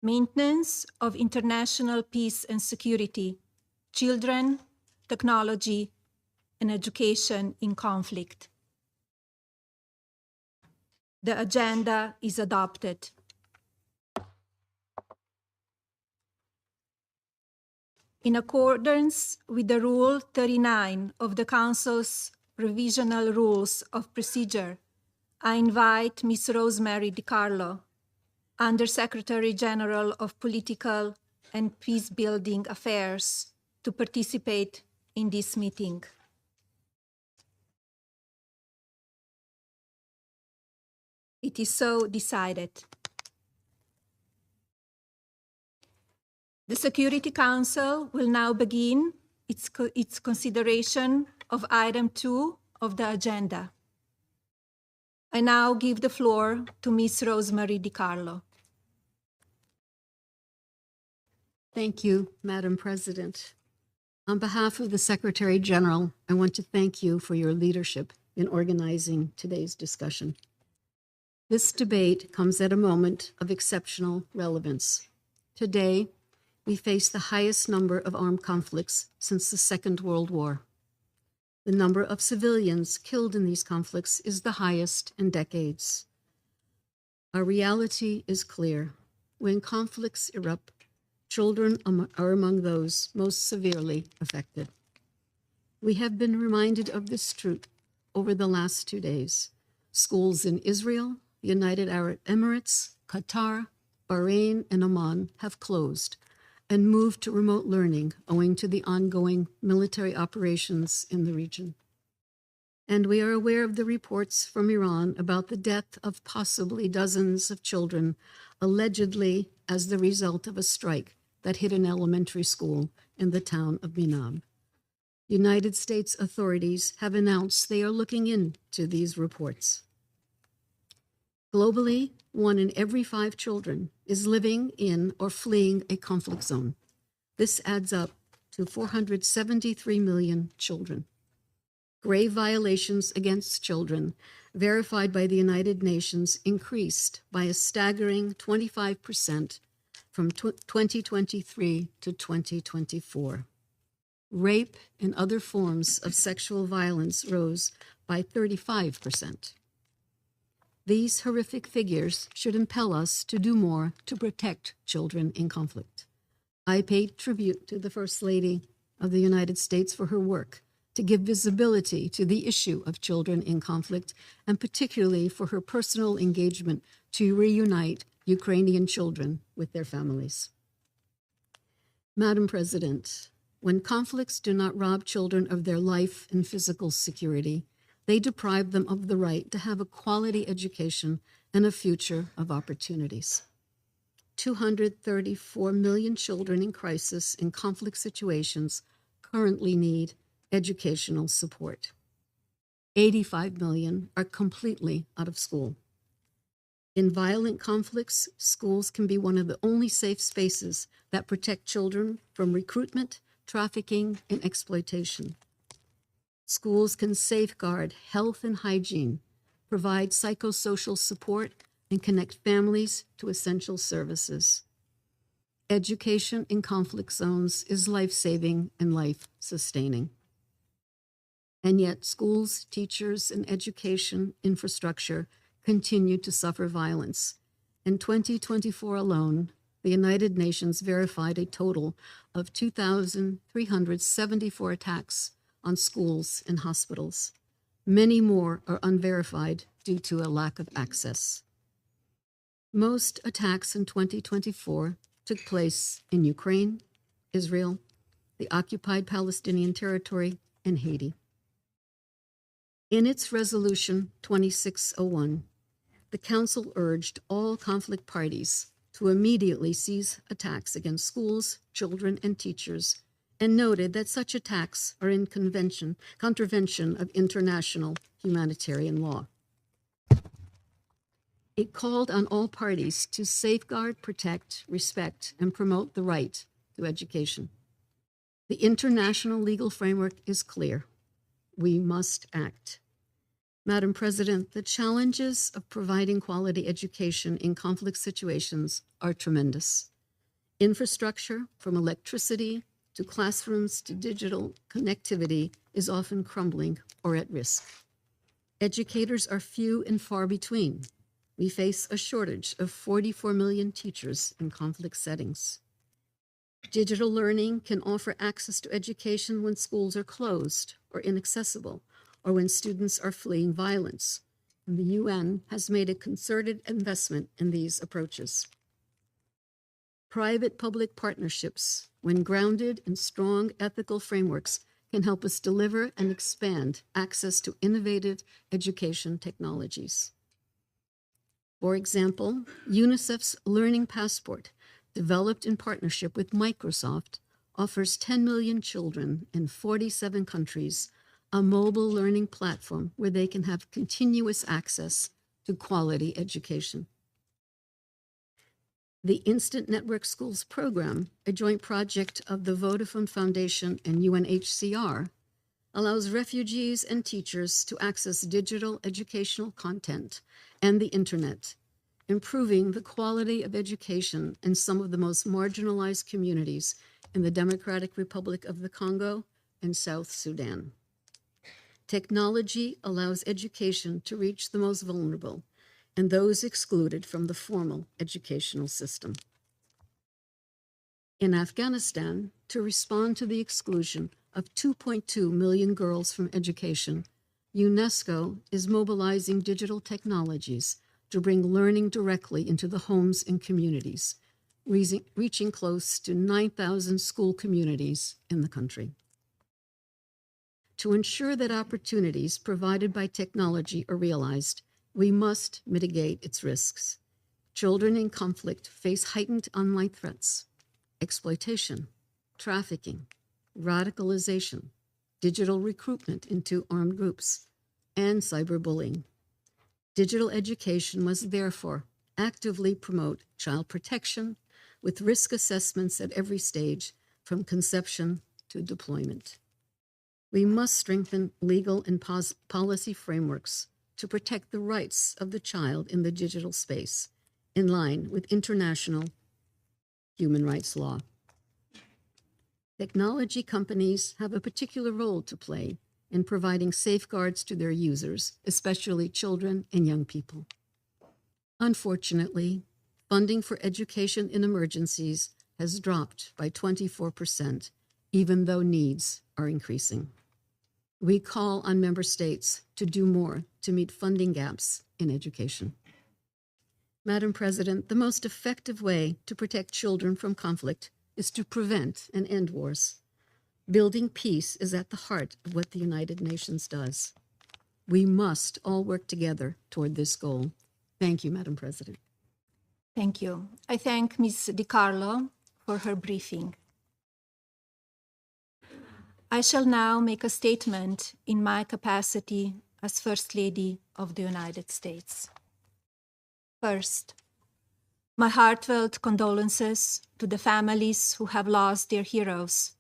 maintenance of international peace and security, children, technology, and education in conflict. The agenda is adopted. In accordance with the Rule 39 of the Council's Provisional Rules of Procedure, I invite Ms. Rosemary DiCarlo, Undersecretary General of Political and Peacebuilding Affairs, to participate in this meeting. It is so decided. The Security Council will now begin its consideration of item 2 of the agenda. I now give the floor to Ms. Rosemary DiCarlo. Thank you, Madam President. On behalf of the Secretary General, I want to thank you for your leadership in organizing today's discussion. This debate comes at a moment of exceptional relevance. Today, we face the highest number of armed conflicts since the Second World War. The number of civilians killed in these conflicts is the highest in decades. Our reality is clear. When conflicts erupt, children are among those most severely affected. We have been reminded of this truth over the last 2 days. Schools in Israel, the United Arab Emirates, Qatar, Bahrain, and Oman have closed and moved to remote learning owing to the ongoing military operations in the region. And we are aware of the reports from Iran about the death of possibly dozens of children, allegedly as the result of a strike that hit an elementary school in the town of Minab. United States authorities have announced they are looking into these reports. Globally, 1 in every 5 children is living in or fleeing a conflict zone. This adds up to 473 million children. Grave violations against children, verified by the United Nations, increased by a staggering 25% from 2023 to 2024. Rape and other forms of sexual violence rose by 35%. These horrific figures should impel us to do more to protect children in conflict. I pay tribute to the First Lady of the United States for her work to give visibility to the issue of children in conflict, and particularly for her personal engagement to reunite Ukrainian children with their families. Madam President, when conflicts do not rob children of their life and physical security, they deprive them of the right to have a quality education and a future of opportunities. 234 million children in crisis in conflict situations currently need educational support. 85 million are completely out of school. In violent conflicts, schools can be one of the only safe spaces that protect children from recruitment, trafficking, and exploitation. Schools can safeguard health and hygiene, provide psychosocial support, and connect families to essential services. Education in conflict zones is life-saving and life-sustaining. And yet schools, teachers, and education infrastructure continue to suffer violence. In 2024 alone, the United Nations verified a total of 2,374 attacks on schools and hospitals. Many more are unverified due to a lack of access. Most attacks in 2024 took place in Ukraine, Israel, the occupied Palestinian territory, and Haiti. In its resolution 2601, the Council urged all conflict parties to immediately cease attacks against schools, children, and teachers, and noted that such attacks are in contravention of international humanitarian law. It called on all parties to safeguard, protect, respect, and promote the right to education. The international legal framework is clear. We must act. Madam President, the challenges of providing quality education in conflict situations are tremendous. Infrastructure, from electricity to classrooms to digital connectivity, is often crumbling or at risk. Educators are few and far between. We face a shortage of 44 million teachers in conflict settings. Digital learning can offer access to education when schools are closed or inaccessible, or when students are fleeing violence. And the UN has made a concerted investment in these approaches. Private-public partnerships, when grounded in strong ethical frameworks, can help us deliver and expand access to innovative education technologies. For example, UNICEF's Learning Passport, developed in partnership with Microsoft, offers 10 million children in 47 countries a mobile learning platform where they can have continuous access to quality education. The Instant Network Schools program, a joint project of the Vodafone Foundation and UNHCR, allows refugees and teachers to access digital educational content and the internet, improving the quality of education in some of the most marginalized communities in the Democratic Republic of the Congo and South Sudan. Technology allows education to reach the most vulnerable and those excluded from the formal educational system. In Afghanistan, to respond to the exclusion of 2.2 million girls from education, UNESCO is mobilizing digital technologies to bring learning directly into the homes and communities, reaching close to 9,000 school communities in the country. To ensure that opportunities provided by technology are realized, we must mitigate its risks. Children in conflict face heightened online threats, exploitation, trafficking, radicalization, digital recruitment into armed groups, and cyberbullying. Digital education must therefore actively promote child protection with risk assessments at every stage, from conception to deployment. We must strengthen legal and policy frameworks to protect the rights of the child in the digital space, in line with international human rights law. Technology companies have a particular role to play in providing safeguards to their users, especially children and young people. Unfortunately, funding for education in emergencies has dropped by 24%, even though needs are increasing. We call on member states to do more to meet funding gaps in education. Madam President, the most effective way to protect children from conflict is to prevent and end wars. Building peace is at the heart of what the United Nations does. We must all work together toward this goal. Thank you, Madam President. Thank you. I thank Ms. DiCarlo for her briefing. I shall now make a statement in my capacity as First Lady of the United States. First, my heartfelt condolences to the families who have lost their heroes,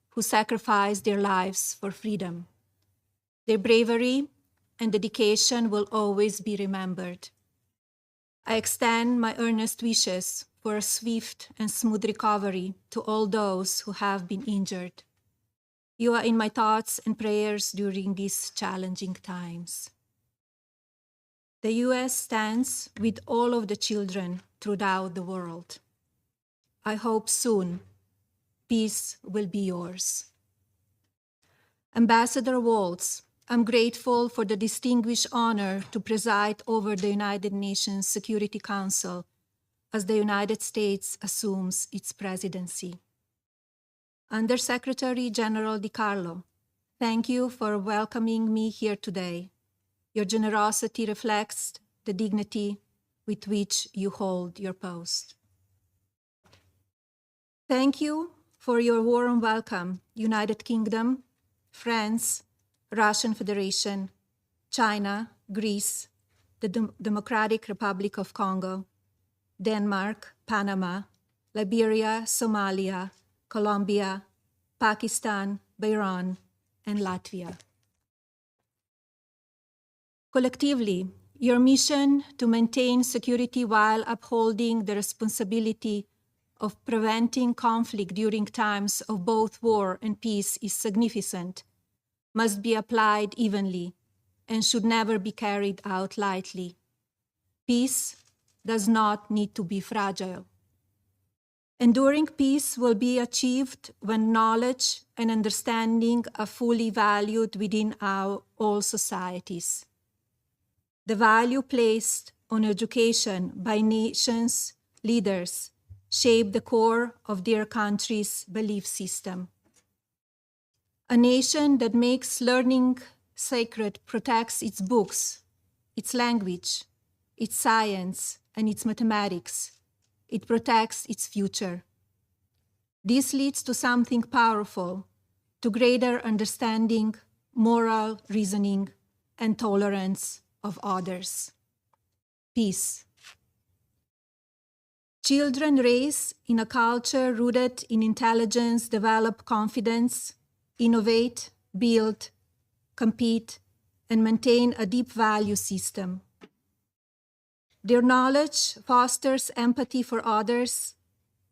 who sacrificed their lives for freedom. Their bravery and dedication will always be remembered. I extend my earnest wishes for a swift and smooth recovery to all those who have been injured. You are in my thoughts and prayers during these challenging times. The U.S. stands with all of the children throughout the world. I hope soon peace will be yours. Ambassador Waltz, I'm grateful for the distinguished honor to preside over the United Nations Security Council as the United States assumes its presidency. Undersecretary General DiCarlo, thank you for welcoming me here today. Your generosity reflects the dignity with which you hold your post. Thank you for your warm welcome, United Kingdom, France, Russian Federation, China, Greece, the Democratic Republic of Congo, Denmark, Panama, Liberia, Somalia, Colombia, Pakistan, Bahrain, and Latvia. Collectively, your mission to maintain security while upholding the responsibility of preventing conflict during times of both war and peace is significant, must be applied evenly, and should never be carried out lightly. Peace does not need to be fragile. Enduring peace will be achieved when knowledge and understanding are fully valued within all societies. The value placed on education by nations' leaders shape the core of their country's belief system. A nation that makes learning sacred protects its books, its language, its science, and its mathematics. It protects its future. This leads to something powerful, to greater understanding, moral reasoning, and tolerance of others. Peace. Children raised in a culture rooted in intelligence develop confidence, innovate, build, compete, and maintain a deep value system. Their knowledge fosters empathy for others,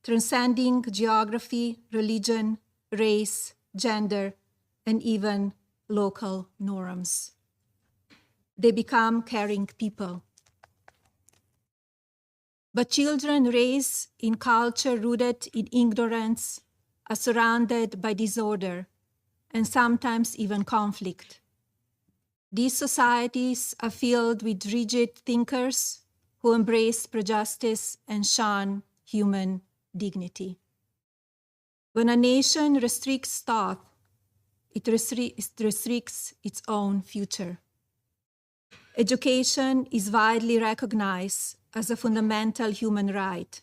transcending geography, religion, race, gender, and even local norms. They become caring people. But children raised in culture rooted in ignorance are surrounded by disorder and sometimes even conflict. These societies are filled with rigid thinkers who embrace prejudice and shun human dignity. When a nation restricts thought, it restricts its own future. Education is widely recognized as a fundamental human right,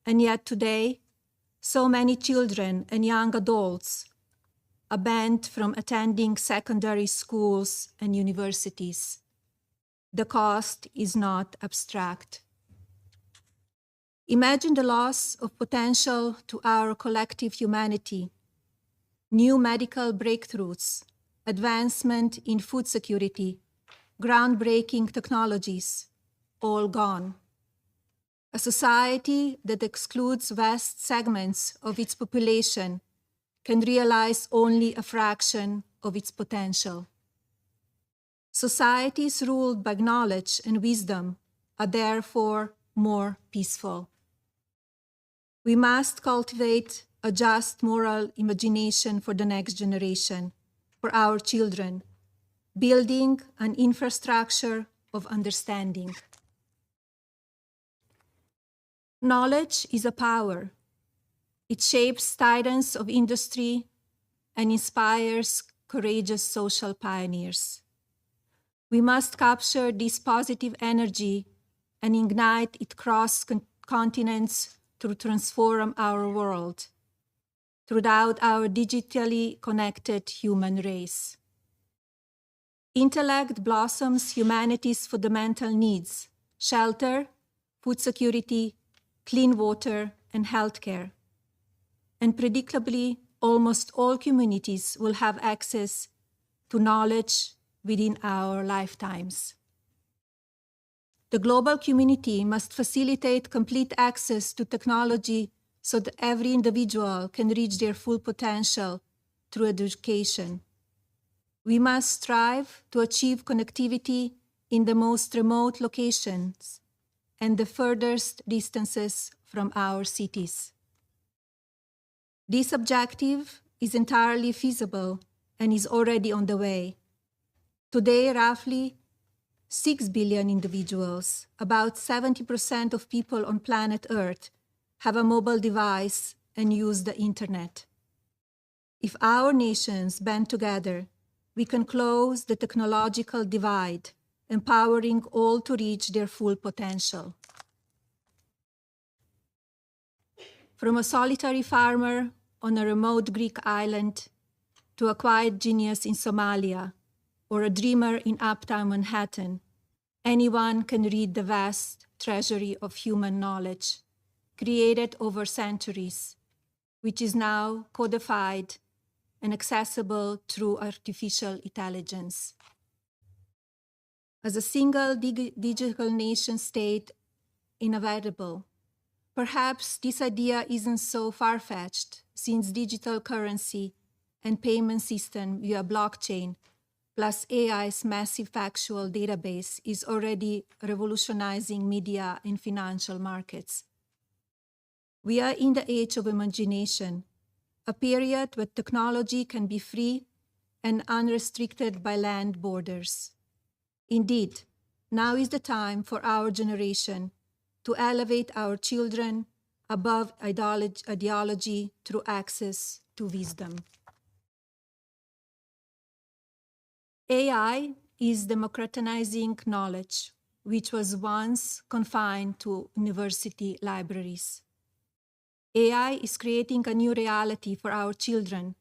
and yet today, so many children and young adults are banned from attending secondary schools and universities. The cost is not abstract. Imagine the loss of potential to our collective humanity, new medical breakthroughs, advancement in food security, groundbreaking technologies, all gone. A society that excludes vast segments of its population can realize only a fraction of its potential. Societies ruled by knowledge and wisdom are therefore more peaceful. We must cultivate a just moral imagination for the next generation, for our children, building an infrastructure of understanding. Knowledge is a power. It shapes titans of industry and inspires courageous social pioneers. We must capture this positive energy and ignite it across continents to transform our world throughout our digitally connected human race. Intellect blossoms humanity's fundamental needs: shelter, food security, clean water, and healthcare. And predictably, almost all communities will have access to knowledge within our lifetimes. The global community must facilitate complete access to technology so that every individual can reach their full potential through education. We must strive to achieve connectivity in the most remote locations and the furthest distances from our cities. This objective is entirely feasible and is already on the way. Today, roughly 6 billion individuals, about 70% of people on planet Earth, have a mobile device and use the internet. If our nations band together, we can close the technological divide, empowering all to reach their full potential. From a solitary farmer on a remote Greek island to a quiet genius in Somalia or a dreamer in uptown Manhattan, anyone can read the vast treasury of human knowledge created over centuries, which is now codified and accessible through artificial intelligence. as a single digital nation state inevitable. Perhaps this idea isn't so far-fetched, since digital currency and payment system via blockchain plus AI's massive factual database is already revolutionizing media and financial markets. We are in the age of imagination, a period where technology can be free and unrestricted by land borders. Indeed, now is the time for our generation to elevate our children above ideology through access to wisdom. AI is democratizing knowledge, which was once confined to university libraries. AI is creating a new reality for our children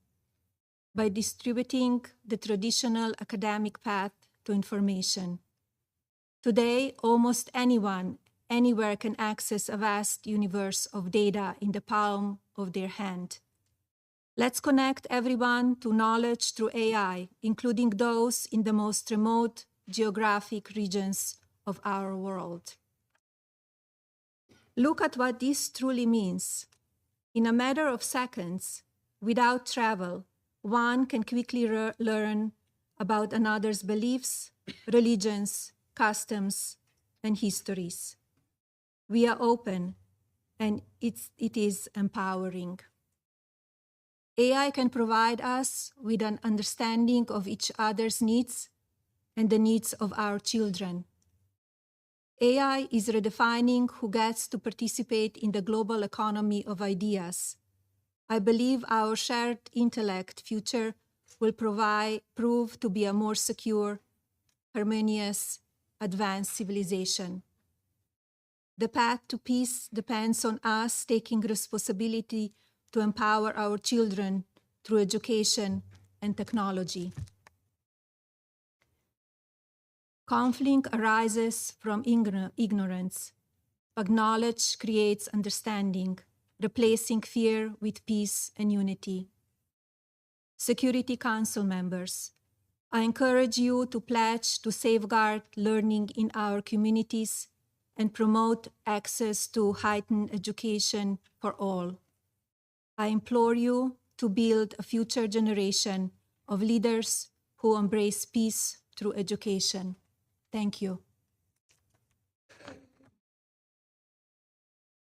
by distributing the traditional academic path to information. Today, almost anyone, anywhere can access a vast universe of data in the palm of their hand. Let's connect everyone to knowledge through AI, including those in the most remote geographic regions of our world. Look at what this truly means. In a matter of seconds, without travel, one can quickly learn about another's beliefs, religions, customs, and histories. We are open, and it is empowering. AI can provide us with an understanding of each other's needs and the needs of our children. AI is redefining who gets to participate in the global economy of ideas. I believe our shared intellect future will prove to be a more secure, harmonious, advanced civilization. The path to peace depends on us taking responsibility to empower our children through education and technology. Conflict arises from ignorance, but knowledge creates understanding, replacing fear with peace and unity. Security Council members, I encourage you to pledge to safeguard learning in our communities and promote access to heightened education for all. I implore you to build a future generation of leaders who embrace peace through education. Thank you.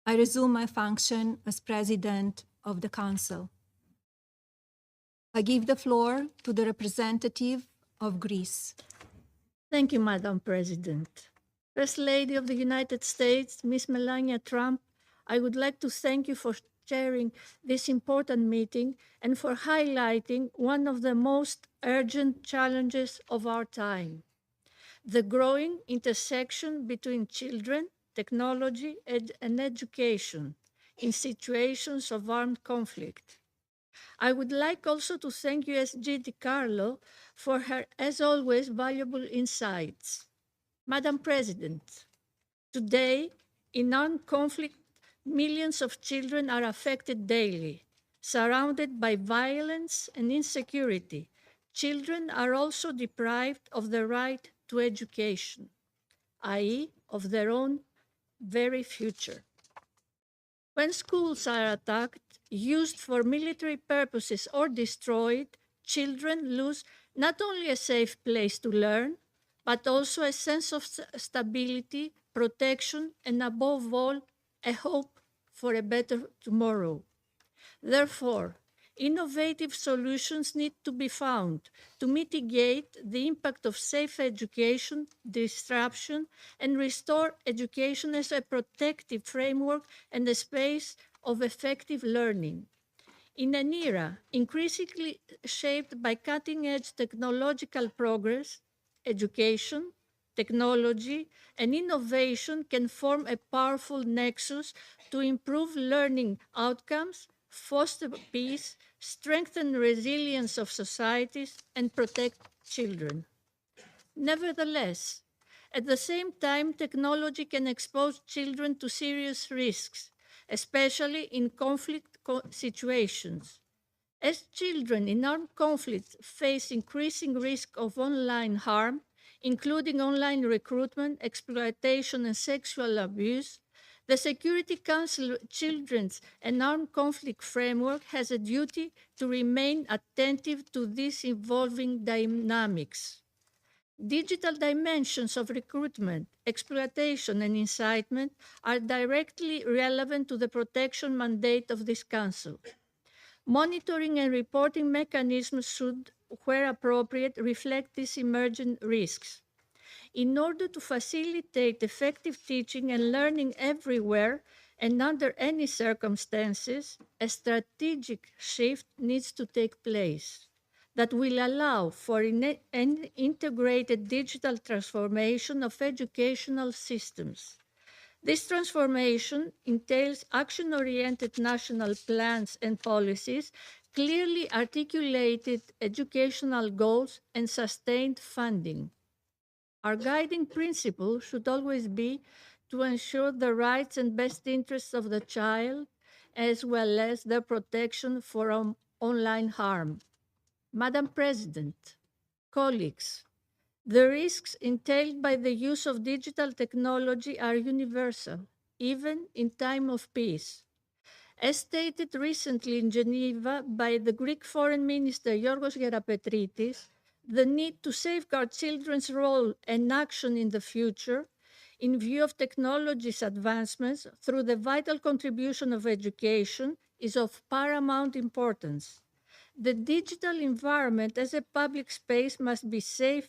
I resume my function as President of the Council. I give the floor to the representative of Greece. Thank you, Madam President. First Lady of the United States, Ms. Melania Trump, I would like to thank you for chairing this important meeting and for highlighting one of the most urgent challenges of our time: the growing intersection between children, technology, and education in situations of armed conflict. I would like also to thank USG DiCarlo for her, as always, valuable insights. Madam President, today, in armed conflict, millions of children are affected daily. Surrounded by violence and insecurity, children are also deprived of the right to education, i.e., of their own very future. When schools are attacked, used for military purposes, or destroyed, children lose not only a safe place to learn, but also a sense of stability, protection, and above all, a hope for a better tomorrow. Therefore, innovative solutions need to be found to mitigate the impact of safe education disruption and restore education as a protective framework and a space of effective learning. In an era increasingly shaped by cutting-edge technological progress, education, technology, and innovation can form a powerful nexus to improve learning outcomes, foster peace, strengthen resilience of societies, and protect children. Nevertheless, at the same time, technology can expose children to serious risks, especially in conflict situations. As children in armed conflict face increasing risk of online harm, including online recruitment, exploitation, and sexual abuse, the Security Council Children's and Armed Conflict Framework has a duty to remain attentive to these evolving dynamics. Digital dimensions of recruitment, exploitation, and incitement are directly relevant to the protection mandate of this Council. Monitoring and reporting mechanisms should, where appropriate, reflect these emerging risks. In order to facilitate effective teaching and learning everywhere and under any circumstances, a strategic shift needs to take place that will allow for an integrated digital transformation of educational systems. This transformation entails action-oriented national plans and policies, clearly articulated educational goals, and sustained funding. Our guiding principle should always be to ensure the rights and best interests of the child, as well as their protection from online harm. Madam President, colleagues, the risks entailed by the use of digital technology are universal, even in time of peace. As stated recently in Geneva by the Greek Foreign Minister Yorgos Gerapetritis, the need to safeguard children's role and action in the future, in view of technology's advancements through the vital contribution of education, is of paramount importance. The digital environment as a public space must be safe,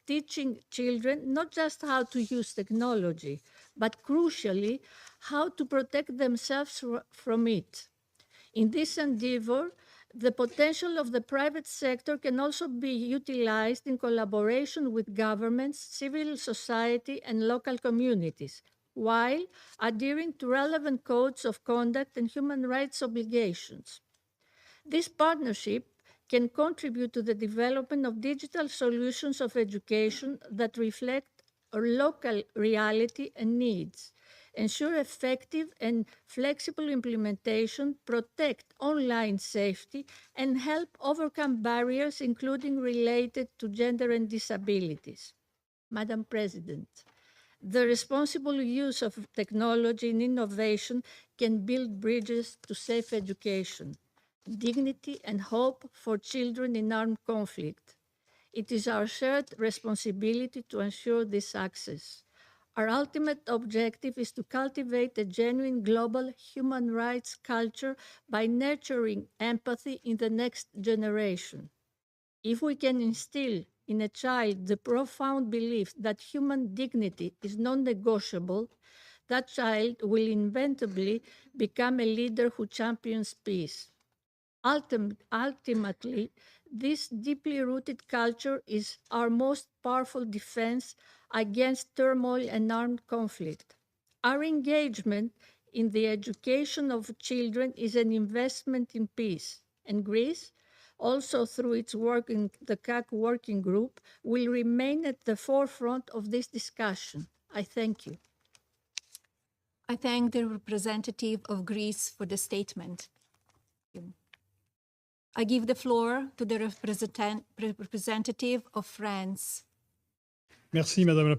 teaching children not just how to use technology, but crucially, how to protect themselves from it. In this endeavor, the potential of the private sector can also be utilized in collaboration with governments, civil society, and local communities, while adhering to relevant codes of conduct and human rights obligations. This partnership can contribute to the development of digital solutions of education that reflect our local reality and needs, ensure effective and flexible implementation, protect online safety, and help overcome barriers, including related to gender and disabilities. Madam President, the responsible use of technology and innovation can build bridges to safe education, dignity, and hope for children in armed conflict. It is our shared responsibility to ensure this access. Our ultimate objective is to cultivate a genuine global human rights culture by nurturing empathy in the next generation. If we can instill in a child the profound belief that human dignity is non-negotiable, that child will inevitably become a leader who champions peace. Ultimately, this deeply rooted culture is our most powerful defense against turmoil and armed conflict. Our engagement in the education of children is an investment in peace, and Greece, also through its work in the CAC Working Group, will remain at the forefront of this discussion. I thank you. I thank the representative of Greece for the statement. I give the floor to the representative of France. Merci, Madame la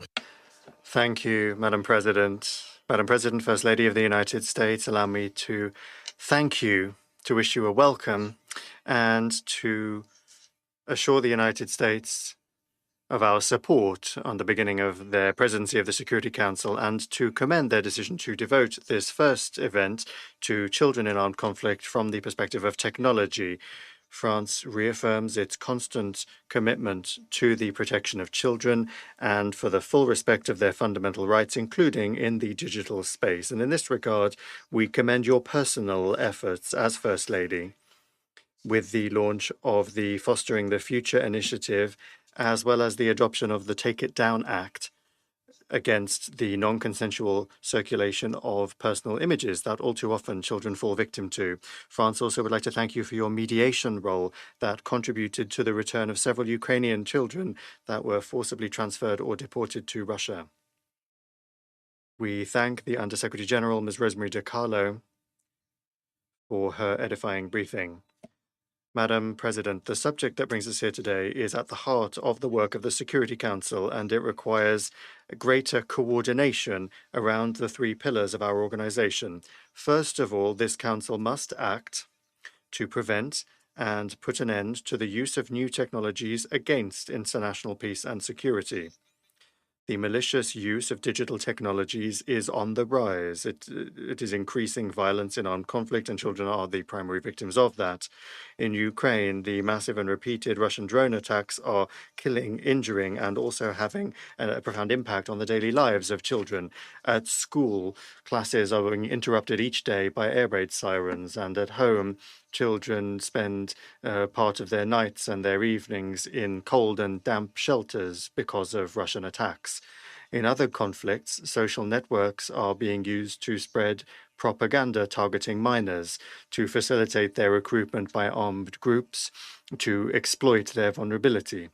Thank you, Madam President. Madam President, First Lady of the United States, allow me to thank you, to wish you a welcome, and to assure the United States of our support on the beginning of their presidency of the Security Council, and to commend their decision to devote this first event to children in armed conflict from the perspective of technology. France reaffirms its constant commitment to the protection of children and for the full respect of their fundamental rights, including in the digital space. And in this regard, we commend your personal efforts as First Lady with the launch of the Fostering the Future initiative, as well as the adoption of the Take It Down Act against the non-consensual circulation of personal images that all too often children fall victim to. France also would like to thank you for your mediation role that contributed to the return of several Ukrainian children that were forcibly transferred or deported to Russia. We thank the Undersecretary General, Ms. Rosemary DiCarlo, for her edifying briefing. Madam President, the subject that brings us here today is at the heart of the work of the Security Council, and it requires greater coordination around the three pillars of our organization. First of all, this council must act to prevent and put an end to the use of new technologies against international peace and security. The malicious use of digital technologies is on the rise. It is increasing violence in armed conflict, and children are the primary victims of that. In Ukraine, the massive and repeated Russian drone attacks are killing, injuring, and also having a profound impact on the daily lives of children. At school, classes are being interrupted each day by air raid sirens, and at home, children spend part of their nights and their evenings in cold and damp shelters because of Russian attacks. In other conflicts, social networks are being used to spread propaganda targeting minors, to facilitate their recruitment by armed groups, to exploit their vulnerability.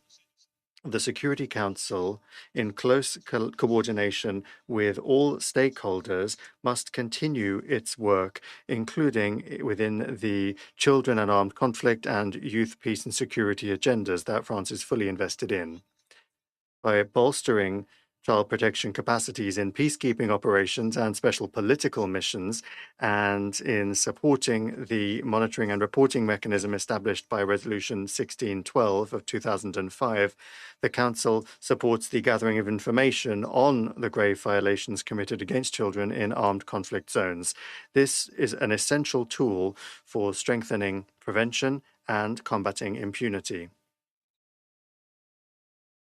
The Security Council, in close coordination with all stakeholders, must continue its work, including within the children and armed conflict and youth, peace and security agendas that France is fully invested in. By bolstering child protection capacities in peacekeeping operations and special political missions, and in supporting the monitoring and reporting mechanism established by Resolution 1612 of 2005, the Council supports the gathering of information on the grave violations committed against children in armed conflict zones. This is an essential tool for strengthening prevention and combating impunity.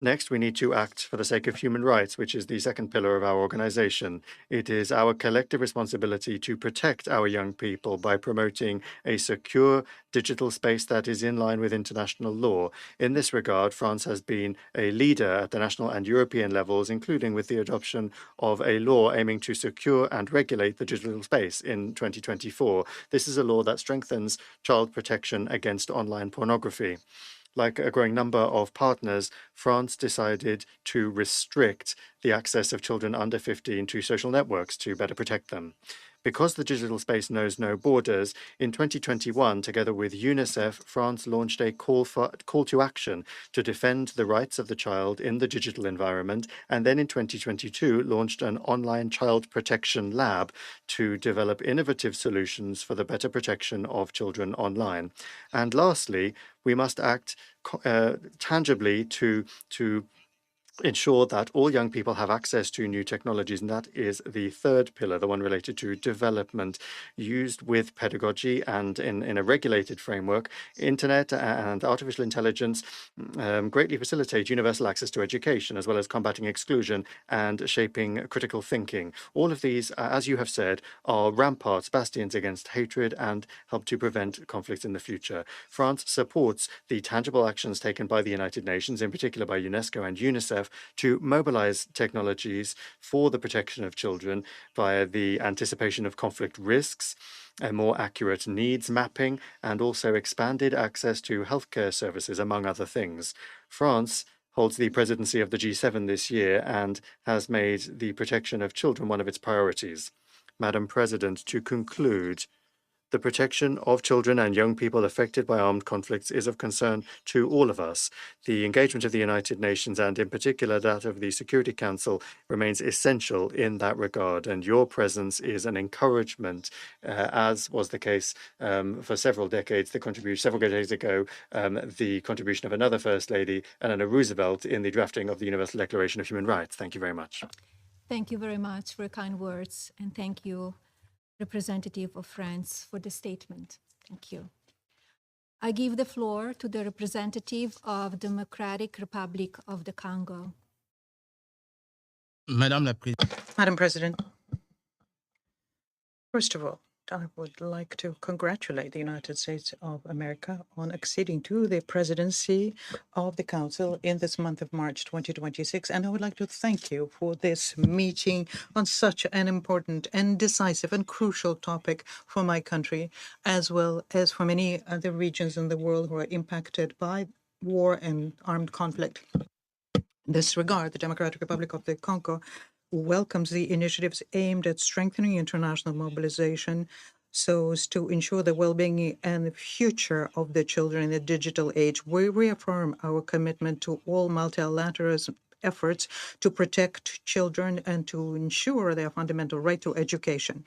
Next, we need to act for the sake of human rights, which is the second pillar of our organization. It is our collective responsibility to protect our young people by promoting a secure digital space that is in line with international law. In this regard, France has been a leader at the national and European levels, including with the adoption of a law aiming to secure and regulate the digital space in 2024. This is a law that strengthens child protection against online pornography. Like a growing number of partners, France decided to restrict the access of children under 15 to social networks to better protect them. Because the digital space knows no borders, in 2021, together with UNICEF, France launched a call to action to defend the rights of the child in the digital environment, and then in 2022 launched an online child protection lab to develop innovative solutions for the better protection of children online. And lastly, we must act tangibly to ensure that all young people have access to new technologies, and that is the third pillar, the one related to development, used with pedagogy and in a regulated framework. Internet and artificial intelligence greatly facilitate universal access to education, as well as combating exclusion and shaping critical thinking. All of these, as you have said, are ramparts, bastions against hatred, and help to prevent conflicts in the future. France supports the tangible actions taken by the United Nations, in particular by UNESCO and UNICEF, to mobilize technologies for the protection of children via the anticipation of conflict risks, a more accurate needs mapping, and also expanded access to healthcare services, among other things. France holds the presidency of the G7 this year and has made the protection of children one of its priorities. Madam President, to conclude, the protection of children and young people affected by armed conflicts is of concern to all of us. The engagement of the United Nations, and in particular that of the Security Council, remains essential in that regard, and your presence is an encouragement, as was the case for several decades. Several decades ago, the contribution of another First Lady, Eleanor Roosevelt, in the drafting of the Universal Declaration of Human Rights. Thank you very much. Thank you very much for your kind words, and thank you, representative of France, for the statement. Thank you. I give the floor to the representative of Democratic Republic of the Congo. Madam President, first of all, I would like to congratulate the United States of America on acceding to the presidency of the Council in this month of March 2026. And I would like to thank you for this meeting on such an important and decisive and crucial topic for my country, as well as for many other regions in the world who are impacted by war and armed conflict. In this regard, the Democratic Republic of the Congo welcomes the initiatives aimed at strengthening international mobilization so as to ensure the well-being and the future of the children in the digital age. We reaffirm our commitment to all multilateral efforts to protect children and to ensure their fundamental right to education.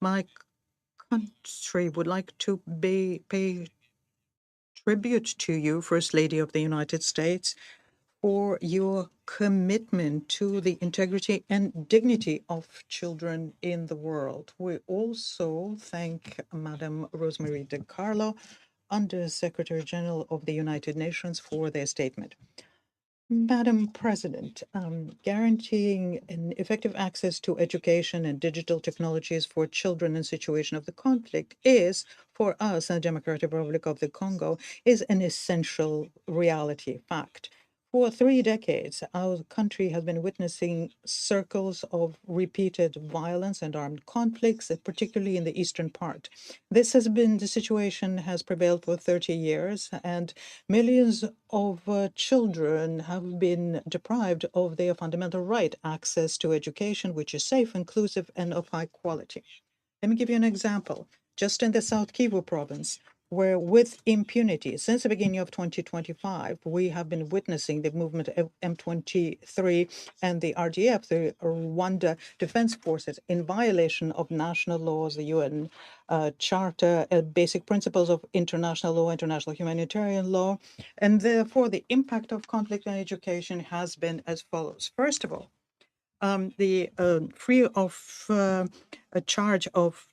My country would like to pay tribute to you, First Lady of the United States, for your commitment to the integrity and dignity of children in the world. We also thank Madam Rosemary DiCarlo, Under Secretary General of the United Nations, for their statement. Madam President, guaranteeing an effective access to education and digital technologies for children in situation of the conflict is, for us in the Democratic Republic of the Congo, is an essential reality, fact. For 3 decades, our country has been witnessing circles of repeated violence and armed conflicts, particularly in the eastern part. This has been the situation has prevailed for 30 years, and millions of children have been deprived of their fundamental right, access to education, which is safe, inclusive, and of high quality. Let me give you an example. Just in the South Kivu province, where with impunity, since the beginning of 2025, we have been witnessing the movement of M23 and the RDF, the Rwanda Defense Forces, in violation of national laws, the UN Charter, basic principles of international law, international humanitarian law. And therefore, the impact of conflict on education has been as follows. First of all, the free of a charge of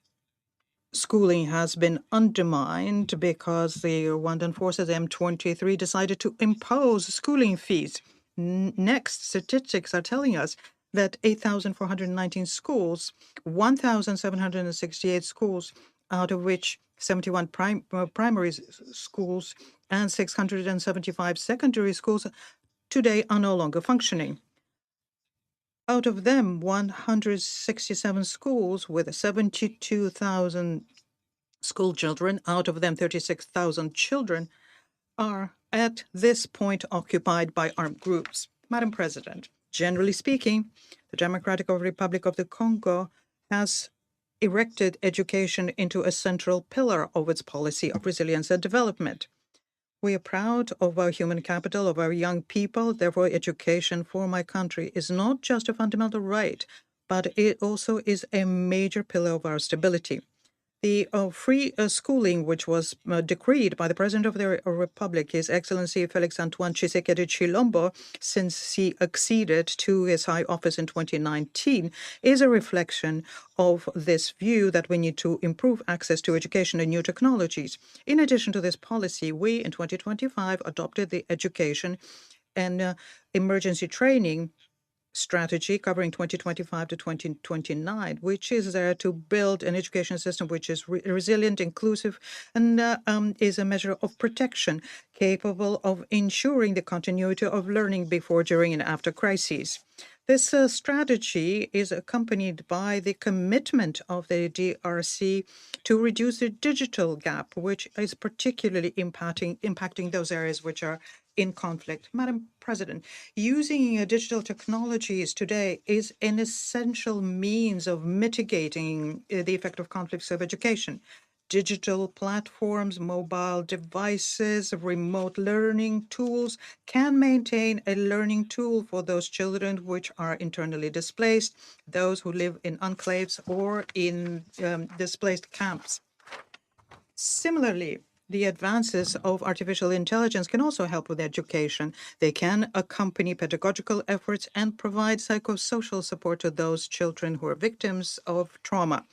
schooling has been undermined because the Rwandan forces M23 decided to impose schooling fees. Next, statistics are telling us that 8,419 schools, 1,768 schools, out of which 71 primary schools and 675 secondary schools today are no longer functioning. Out of them, 167 schools with 72,000 school children, out of them 36,000 children, are at this point occupied by armed groups. Madam President, generally speaking, the Democratic Republic of the Congo has erected education into a central pillar of its policy of resilience and development. We are proud of our human capital, of our young people. Therefore, education for my country is not just a fundamental right, but it also is a major pillar of our stability. The free schooling, which was decreed by the President of the Republic, His Excellency Felix Antoine Tshisekedi Chilombo, since he acceded to his high office in 2019, is a reflection of this view that we need to improve access to education and new technologies. In addition to this policy, we, in 2025, adopted the education and emergency training strategy covering 2025 to 2029, which is there to build an education system which is resilient, inclusive, and is a measure of protection capable of ensuring the continuity of learning before, during, and after crises. This strategy is accompanied by the commitment of the DRC to reduce the digital gap, which is particularly impacting those areas which are in conflict. Madam President, using digital technologies today is an essential means of mitigating the effect of conflicts of education. Digital platforms, mobile devices, remote learning tools can maintain a learning tool for those children which are internally displaced, those who live in enclaves or in displaced camps. Similarly, the advances of artificial intelligence can also help with education. They can accompany pedagogical efforts and provide psychosocial support to those children who are victims of trauma.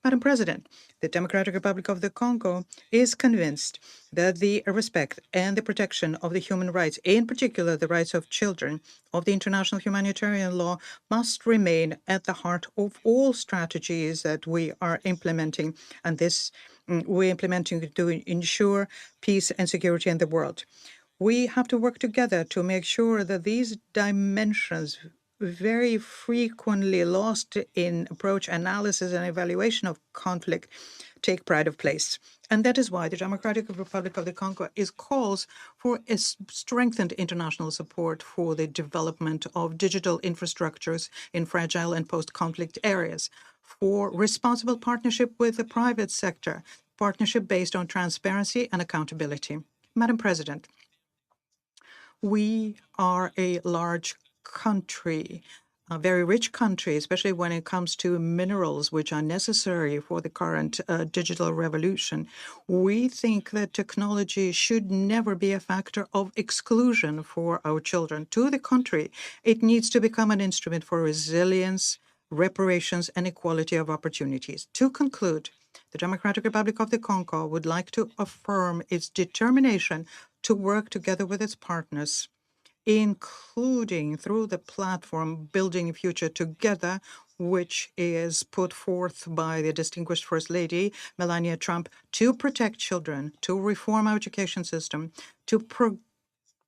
Madam President, the Democratic Republic of the Congo is convinced that the respect and the protection of the human rights, in particular the rights of children, of the international humanitarian law, must remain at the heart of all strategies that we are implementing, and this we're implementing to ensure peace and security in the world. We have to work together to make sure that these dimensions, very frequently lost in approach, analysis, and evaluation of conflict, take pride of place. And that is why the Democratic Republic of the Congo calls for a strengthened international support for the development of digital infrastructures in fragile and post-conflict areas, for responsible partnership with the private sector, partnership based on transparency and accountability. Madam President, we are a large country, a very rich country, especially when it comes to minerals, which are necessary for the current digital revolution. We think that technology should never be a factor of exclusion for our children. To the contrary, it needs to become an instrument for resilience, reparations, and equality of opportunities. To conclude, the Democratic Republic of the Congo would like to affirm its determination to work together with its partners, including through the platform Building Future Together, which is put forth by the distinguished First Lady, Melania Trump, to protect children, to reform our education system, to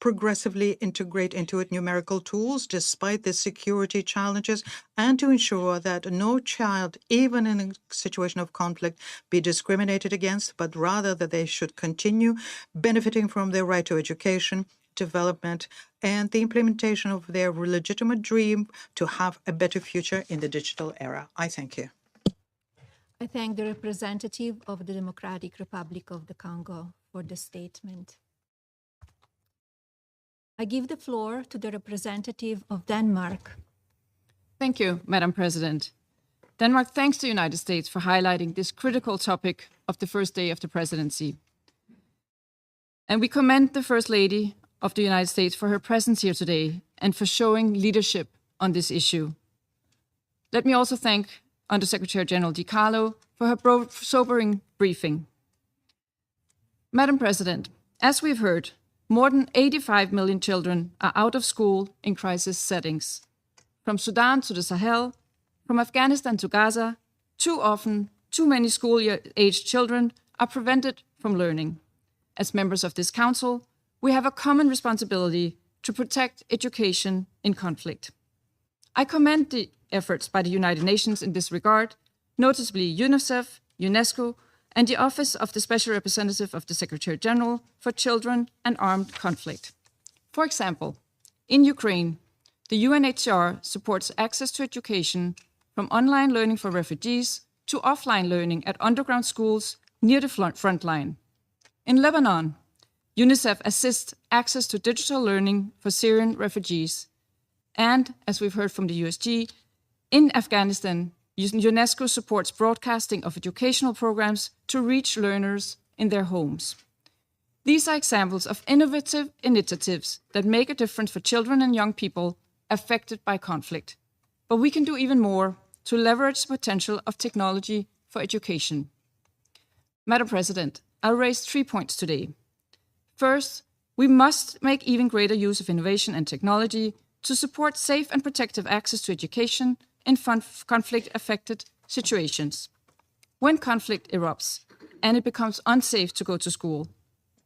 progressively integrate into it numerical tools despite the security challenges, and to ensure that no child, even in a situation of conflict, be discriminated against, but rather that they should continue benefiting from their right to education, development, and the implementation of their legitimate dream to have a better future in the digital era. I thank you. I thank the representative of the Democratic Republic of the Congo for the statement. I give the floor to the representative of Denmark. Thank you, Madam President. Denmark thanks the United States for highlighting this critical topic of the first day of the presidency. And we commend the First Lady of the United States for her presence here today and for showing leadership on this issue. Let me also thank Undersecretary General Di Carlo for her sobering briefing. Madam President, as we've heard, more than 85 million children are out of school in crisis settings. From Sudan to the Sahel, from Afghanistan to Gaza, too often, too many school-aged children are prevented from learning. As members of this Council, we have a common responsibility to protect education in conflict. I commend the efforts by the United Nations in this regard, notably UNICEF, UNESCO, and the Office of the Special Representative of the Secretary General for Children and Armed Conflict. For example, in Ukraine, the UNHCR supports access to education from online learning for refugees to offline learning at underground schools near the front line. In Lebanon, UNICEF assists access to digital learning for Syrian refugees. And, as we've heard from the USG, in Afghanistan, UNESCO supports broadcasting of educational programs to reach learners in their homes. These are examples of innovative initiatives that make a difference for children and young people affected by conflict. But we can do even more to leverage the potential of technology for education. Madam President, I'll raise 3 points today. First, we must make even greater use of innovation and technology to support safe and protective access to education in conflict-affected situations. When conflict erupts and it becomes unsafe to go to school,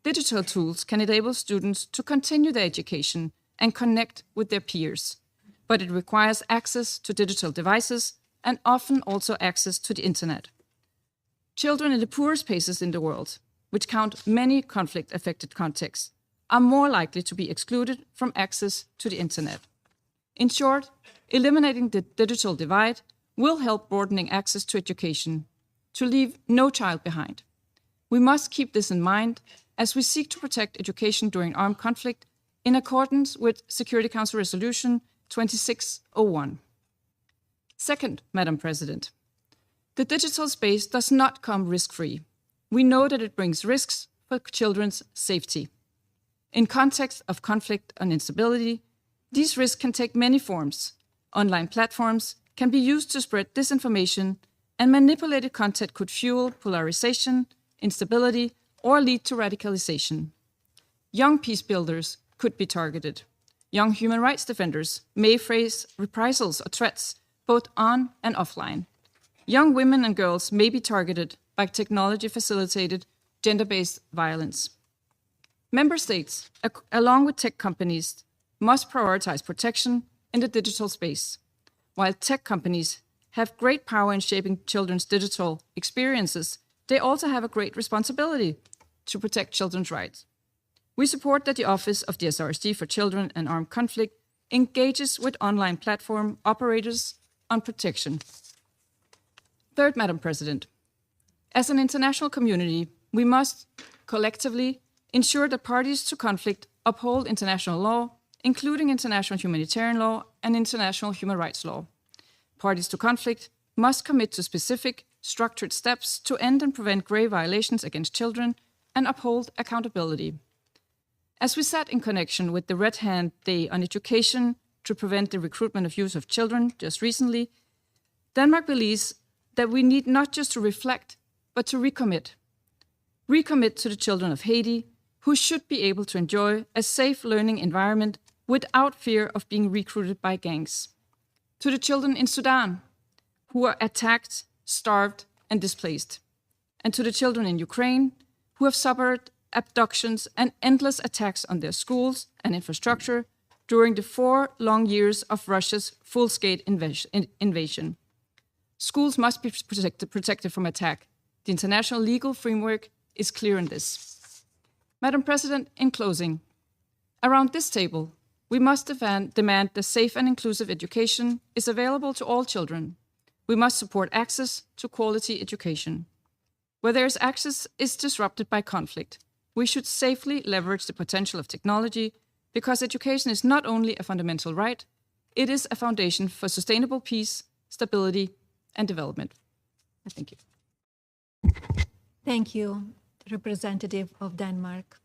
digital tools can enable students to continue their education and connect with their peers. But it requires access to digital devices and often also access to the internet. Children in the poorest places in the world, which count many conflict-affected contexts, are more likely to be excluded from access to the internet. In short, eliminating the digital divide will help broadening access to education, to leave no child behind. We must keep this in mind as we seek to protect education during armed conflict in accordance with Security Council Resolution 2601. Second, Madam President, the digital space does not come risk-free. We know that it brings risks for children's safety. In context of conflict and instability, these risks can take many forms. Online platforms can be used to spread disinformation, and manipulated content could fuel polarization, instability, or lead to radicalization. Young peace builders could be targeted. Young human rights defenders may face reprisals or threats, both on and offline. Young women and girls may be targeted by technology-facilitated gender-based violence. Member states, along with tech companies, must prioritize protection in the digital space. While tech companies have great power in shaping children's digital experiences, they also have a great responsibility to protect children's rights. We support that the Office of the SRSG for Children and Armed Conflict engages with online platform operators on protection. Third, Madam President, as an international community, we must collectively ensure that parties to conflict uphold international law, including international humanitarian law and international human rights law. Parties to conflict must commit to specific, structured steps to end and prevent grave violations against children and uphold accountability. As we said in connection with the Red Hand Day on Education to prevent the recruitment of youth of children just recently, Denmark believes that we need not just to reflect, but to recommit. Recommit to the children of Haiti, who should be able to enjoy a safe learning environment without fear of being recruited by gangs. To the children in Sudan, who are attacked, starved, and displaced. And to the children in Ukraine, who have suffered abductions and endless attacks on their schools and infrastructure during the 4 long years of Russia's full-scale invasion. Schools must be protected from attack. The international legal framework is clear on this. Madam President, in closing, around this table, we must demand that safe and inclusive education is available to all children. We must support access to quality education. Where there is access is disrupted by conflict, we should safely leverage the potential of technology, because education is not only a fundamental right, it is a foundation for sustainable peace, stability, and development. Thank you. Thank you, representative of Denmark.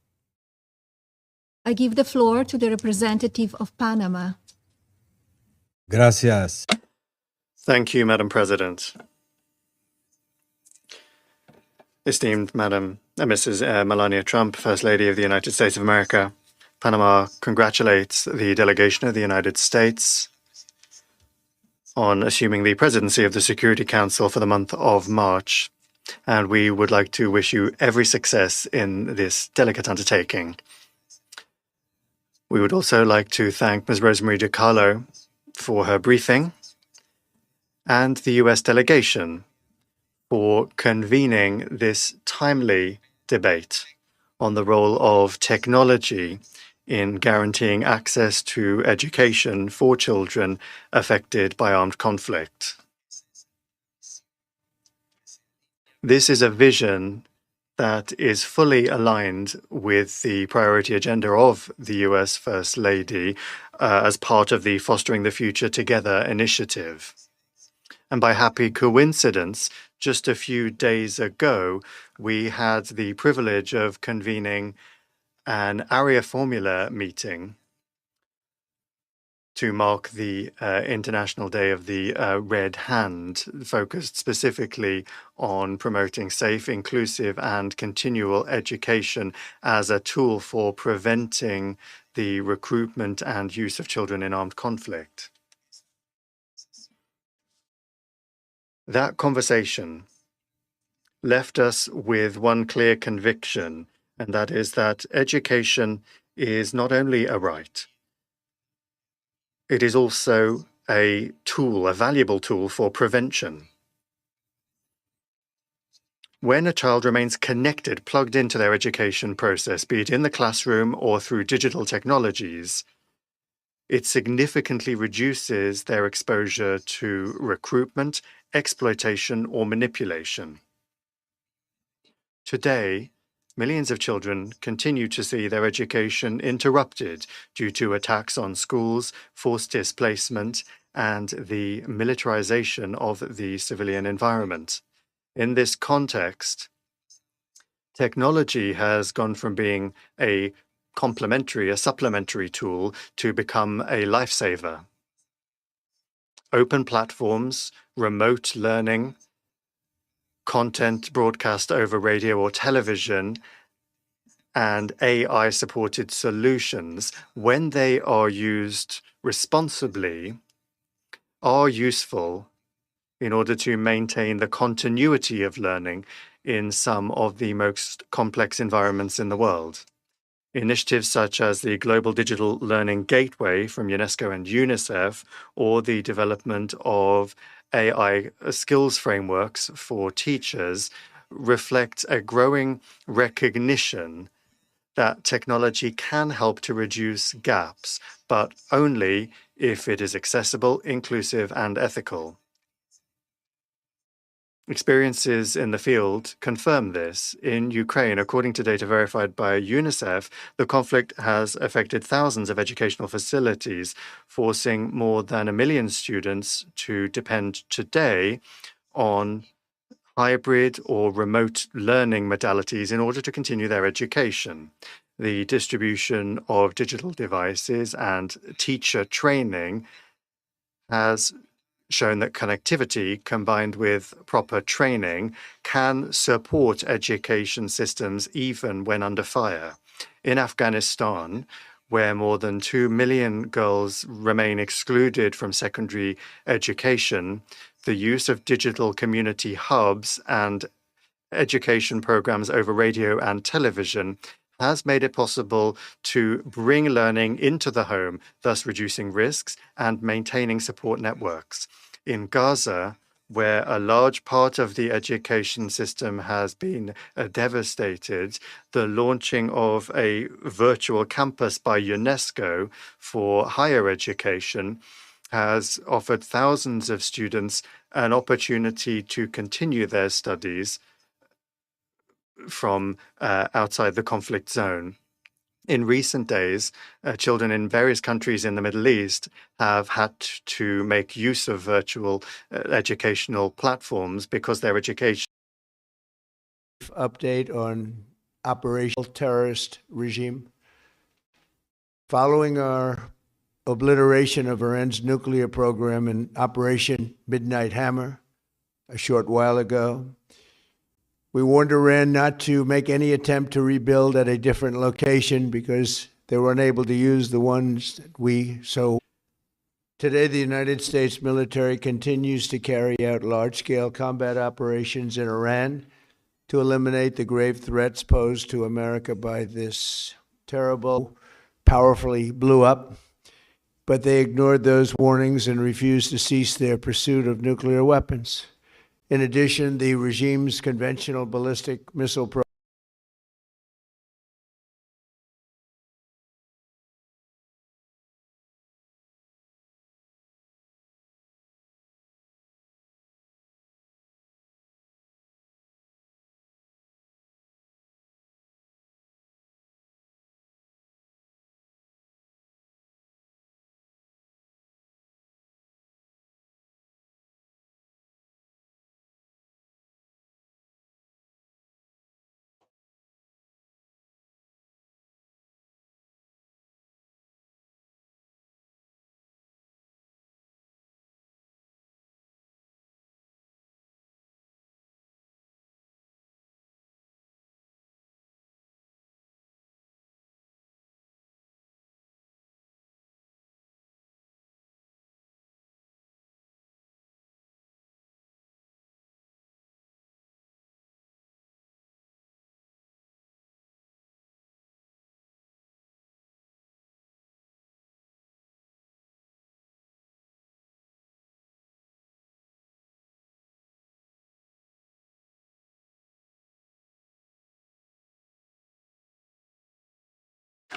I give the floor to the representative of Panama. Gracias. Thank you, Madam President. Esteemed Mrs. Melania Trump, First Lady of the United States of America, Panama congratulates the delegation of the United States on assuming the presidency of the Security Council for the month of March, and we would like to wish you every success in this delicate undertaking. We would also like to thank Ms. Rosemary DiCarlo for her briefing and the US delegation for convening this timely debate on the role of technology in guaranteeing access to education for children affected by armed conflict. This is a vision that is fully aligned with the priority agenda of the US First Lady as part of the Fostering the Future Together initiative. And by happy coincidence, just a few days ago, we had the privilege of convening an area formula meeting to mark the International Day of the Red Hand, focused specifically on promoting safe, inclusive, and continual education as a tool for preventing the recruitment and use of children in armed conflict. That conversation left us with one clear conviction, and that is that education is not only a right, it is also a tool, a valuable tool for prevention. When a child remains connected, plugged into their education process, be it in the classroom or through digital technologies, it significantly reduces their exposure to recruitment, exploitation, or manipulation. Today, millions of children continue to see their education interrupted due to attacks on schools, forced displacement, and the militarization of the civilian environment. In this context, technology has gone from being a complementary, a supplementary tool to become a lifesaver. Open platforms, remote learning, content broadcast over radio or television, and AI-supported solutions, when they are used responsibly, are useful in order to maintain the continuity of learning in some of the most complex environments in the world. Initiatives such as the Global Digital Learning Gateway from UNESCO and UNICEF, or the development of AI skills frameworks for teachers, reflect a growing recognition that technology can help to reduce gaps, but only if it is accessible, inclusive, and ethical. Experiences in the field confirm this. In Ukraine, according to data verified by UNICEF, the conflict has affected thousands of educational facilities, forcing more than 1 million students to depend today on hybrid or remote learning modalities in order to continue their education. The distribution of digital devices and teacher training has shown that connectivity combined with proper training can support education systems even when under fire. In Afghanistan, where more than 2 million girls remain excluded from secondary education, the use of digital community hubs and education programs over radio and television has made it possible to bring learning into the home, thus reducing risks and maintaining support networks. In Gaza, where a large part of the education system has been devastated, the launching of a virtual campus by UNESCO for higher education has offered thousands of students an opportunity to continue their studies from outside the conflict zone. In recent days, children in various countries in the Middle East have had to make use of virtual educational platforms because their education update on operational terrorist regime. Following our obliteration of Iran's nuclear program in Operation Midnight Hammer a short while ago, we warned Iran not to make any attempt to rebuild at a different location because they were unable to use the ones that we so. Today, the United States military continues to carry out large-scale combat operations in Iran to eliminate the grave threats posed to America by this terrible, powerfully blew up. But they ignored those warnings and refused to cease their pursuit of nuclear weapons. In addition, the regime's conventional ballistic missile program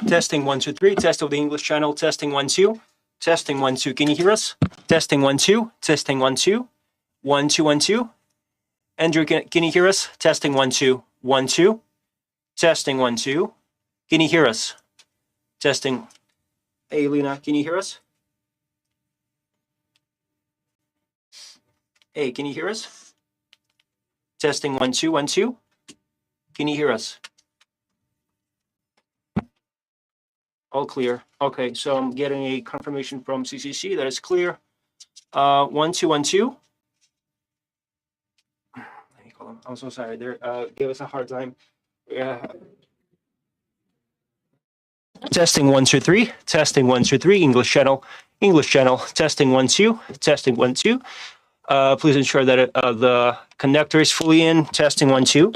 Testing 1 2 3. Test of the English channel. Testing 1 2. Testing 1 2. Can you hear us? Testing 1 2. Testing 1 2. 1 2 1 2. Andrew, can you hear us? Testing 1 2 1 2. Testing 1 2. Can you hear us? Testing. Hey, Lena, can you hear us? Hey, can you hear us? Testing 1 2 1 2. Can you hear us? All clear. Okay, so I'm getting a confirmation from CCC that it's clear. 1 2 1 2. Let me call them. I'm so sorry. They gave us a hard time. Testing 1 2 3. Testing 1 2 3. English channel. English channel. Testing 1 2. Testing 1 2. Please ensure that the connector is fully in. Testing 1 2.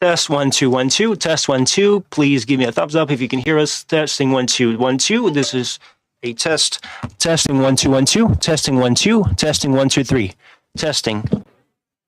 Test 1 2 1 2. Test 1 2. Please give me a thumbs up if you can hear us. Testing 1 2 1 2. This is a test. Testing 1 2 1 2. Testing 1 2. Testing 1 2 3. Testing